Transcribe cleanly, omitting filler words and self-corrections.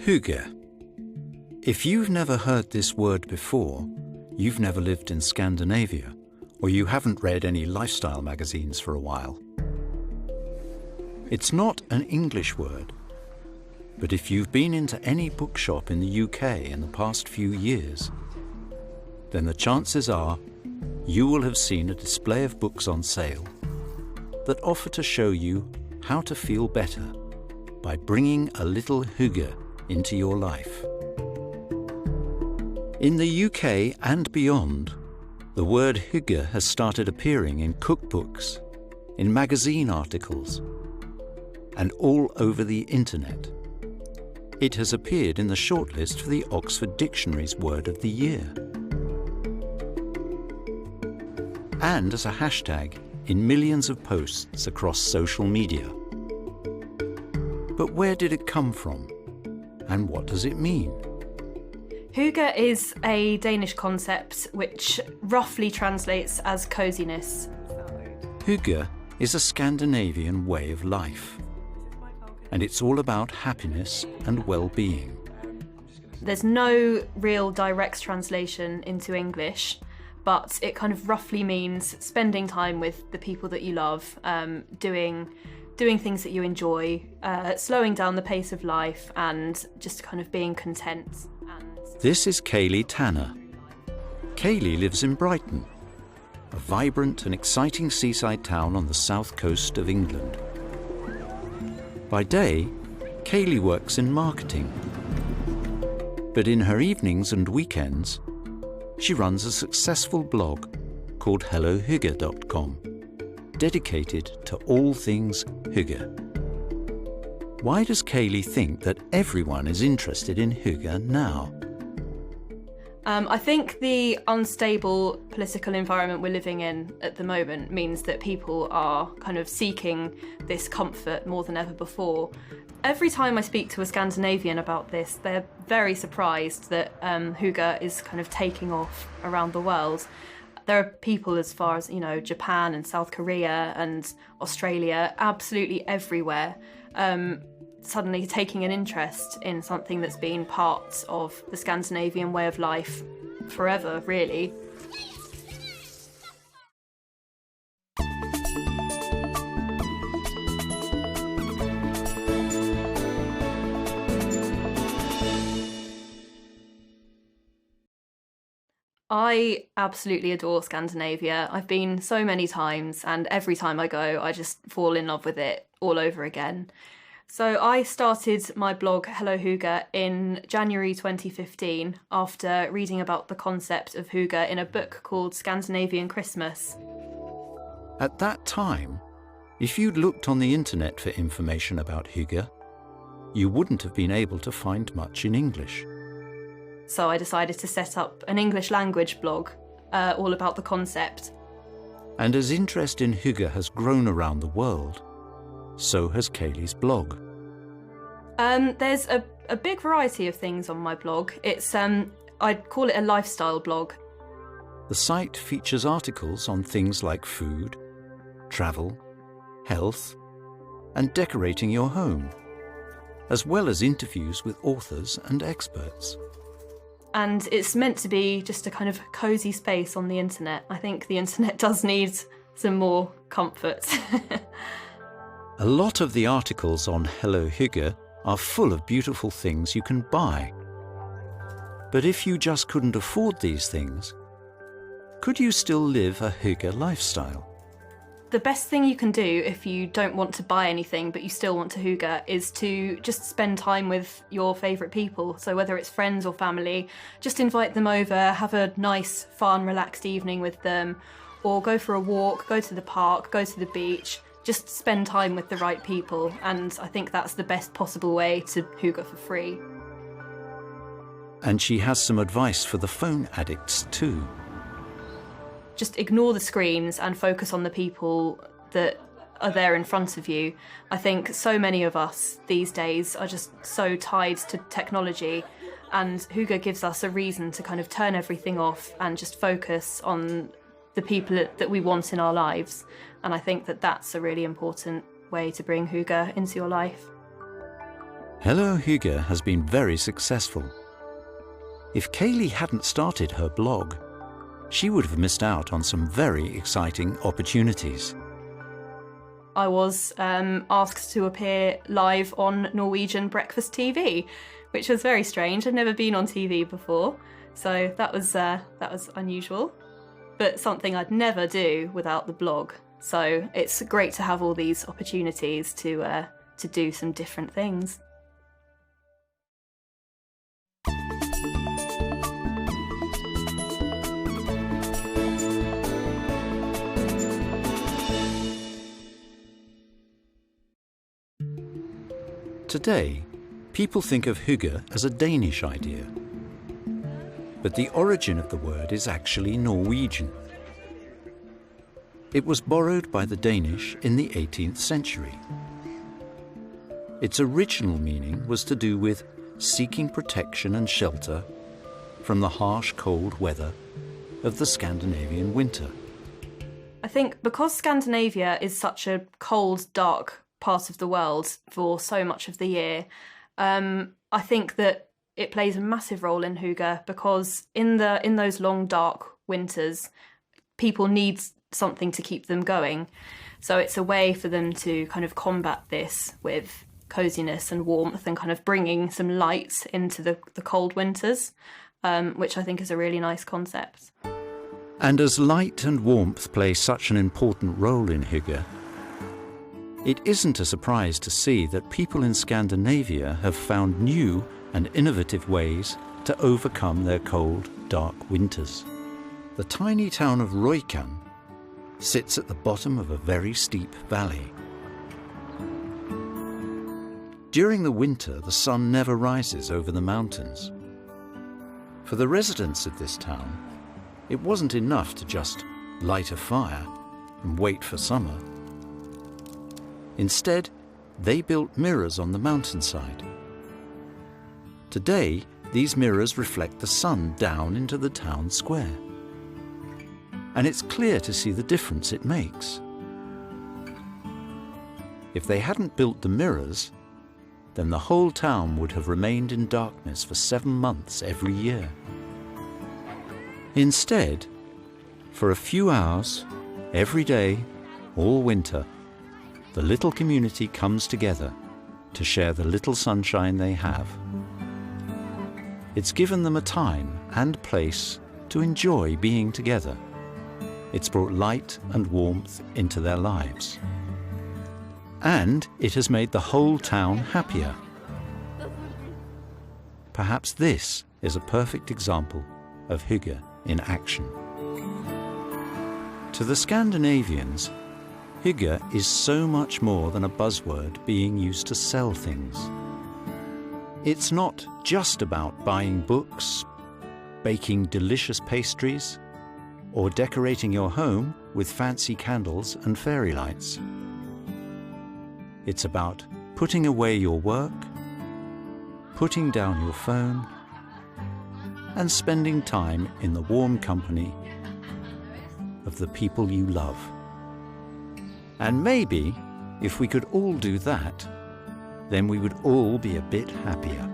Hygge. If you've never heard this word before, you've never lived in Scandinavia, or you haven't read any lifestyle magazines for a while. It's not an English word, but if you've been into any bookshop in the UK in the past few years, then the chances are you will have seen a display of books on sale that offer to show you how to feel better by bringing a little hygge into your life. In the UK and beyond, the word hygge has started appearing in cookbooks, in magazine articles, and all over the internet. It has appeared in the shortlist for the Oxford Dictionary's Word of the Year, and as a hashtag in millions of posts across social media. But where did it come from? And what does it mean? Hygge is a Danish concept which roughly translates as coziness. Hygge is a Scandinavian way of life, and it's all about happiness and well-being. There's no real direct translation into English, but it kind of roughly means spending time with the people that you love, doing things that you enjoy, slowing down the pace of life, and just kind of being content. This is Kaylee Tanner. Kaylee lives in Brighton, a vibrant and exciting seaside town on the south coast of England. By day, Kaylee works in marketing, but in her evenings and weekends, she runs a successful blog called HelloHygge.com, dedicated to all things hygge. Why does Kaylee think that everyone is interested in hygge now? I think the unstable political environment we're living in at the moment means that people are kind of seeking this comfort more than ever before. Every time I speak to a Scandinavian about this, they're very surprised that hygge is kind of taking off around the world. There are people as far as, Japan and South Korea and Australia, absolutely everywhere, suddenly taking an interest in something that's been part of the Scandinavian way of life forever, really. I absolutely adore Scandinavia. I've been so many times, and every time I go, I just fall in love with it all over again. So I started my blog Hello Hygge in January 2015 after reading about the concept of hygge in a book called Scandinavian Christmas. At that time, if you'd looked on the internet for information about hygge, you wouldn't have been able to find much in English. So I decided to set up an English language blog all about the concept. And as interest in hygge has grown around the world, so has Kaylee's blog. There's a big variety of things on my blog. It's I'd call it a lifestyle blog. The site features articles on things like food, travel, health, and decorating your home, as well as interviews with authors and experts. And it's meant to be just a kind of cosy space on the internet. I think the internet does need some more comfort. A lot of the articles on Hello Hygge are full of beautiful things you can buy. But if you just couldn't afford these things, could you still live a hygge lifestyle? The best thing you can do if you don't want to buy anything but you still want to hygge is to just spend time with your favourite people. So whether it's friends or family, just invite them over, have a nice, fun, relaxed evening with them, or go for a walk, go to the park, go to the beach. Just spend time with the right people, and I think that's the best possible way to hygge for free. And she has some advice for the phone addicts too. Just ignore the screens and focus on the people that are there in front of you. I think so many of us these days are just so tied to technology, and hygge gives us a reason to kind of turn everything off and just focus on the people that we want in our lives. And I think that that's a really important way to bring hygge into your life. Hello Hygge has been very successful. If Kaylee hadn't started her blog, she would have missed out on some very exciting opportunities. I was asked to appear live on Norwegian breakfast TV, which was very strange. I've never been on TV before, so that was unusual, but something I'd never do without the blog. So it's great to have all these opportunities to do some different things. Today, people think of hygge as a Danish idea. But the origin of the word is actually Norwegian. It was borrowed by the Danish in the 18th century. Its original meaning was to do with seeking protection and shelter from the harsh cold weather of the Scandinavian winter. I think because Scandinavia is such a cold, dark part of the world for so much of the year, I think that it plays a massive role in hygge, because in those long dark winters, people need something to keep them going. So it's a way for them to kind of combat this with coziness and warmth and kind of bringing some light into the cold winters, which I think is a really nice concept. And as light and warmth play such an important role in hygge, it isn't a surprise to see that people in Scandinavia have found new and innovative ways to overcome their cold, dark winters. The tiny town of Rjukan sits at the bottom of a very steep valley. During the winter, the sun never rises over the mountains. For the residents of this town, it wasn't enough to just light a fire and wait for summer. Instead, they built mirrors on the mountainside. Today, these mirrors reflect the sun down into the town square. And it's clear to see the difference it makes. If they hadn't built the mirrors, then the whole town would have remained in darkness for 7 months every year. Instead, for a few hours, every day, all winter, the little community comes together to share the little sunshine they have. It's given them a time and place to enjoy being together. It's brought light and warmth into their lives. And it has made the whole town happier. Perhaps this is a perfect example of hygge in action. To the Scandinavians, hygge is so much more than a buzzword being used to sell things. It's not just about buying books, baking delicious pastries, or decorating your home with fancy candles and fairy lights. It's about putting away your work, putting down your phone, and spending time in the warm company of the people you love. And maybe, if we could all do that, then we would all be a bit happier.